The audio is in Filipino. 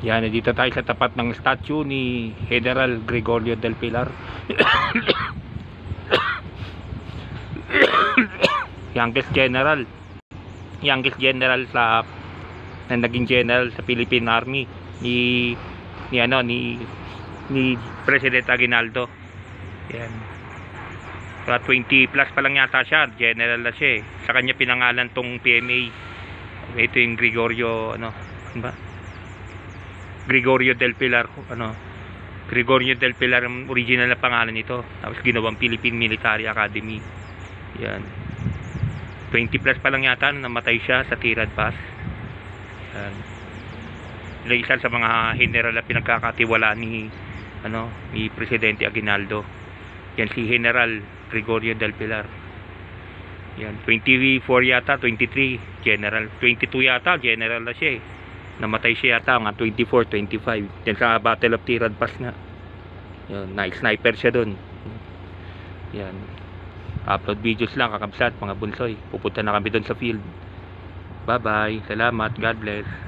Yan, dito tayo sa tapat ng statue ni General Gregorio del Pilar. Youngest general. Youngest general sa na naging general sa Philippine Army ni President Aguinaldo. Yan. Sa 20 plus pa lang yata siya, general na siya eh. Sa kanya pinangalan tong PMA. Ito yung Gregorio ba? Gregorio del Pilar, Gregorio del Pilar ang original na pangalan nito. Tapos ginawang Philippine Military Academy. Yan. 20 plus pa lang yata nung namatay siya sa Tirad Pass. Yan. Isa sa mga general na pinagkakatiwalaan ni Presidente Aguinaldo. Yan si General Gregorio del Pilar. Yan, 24 yata, 23 general, 22 yata general na siya eh. Namatay siya yata nga 24, 25. Yan sa Battle of Tirad Pass nga. Yan, sniper siya doon. Yan. Upload videos lang kakabsat mga bunsoy. Pupunta na kami doon sa field. Bye bye. Salamat. God bless.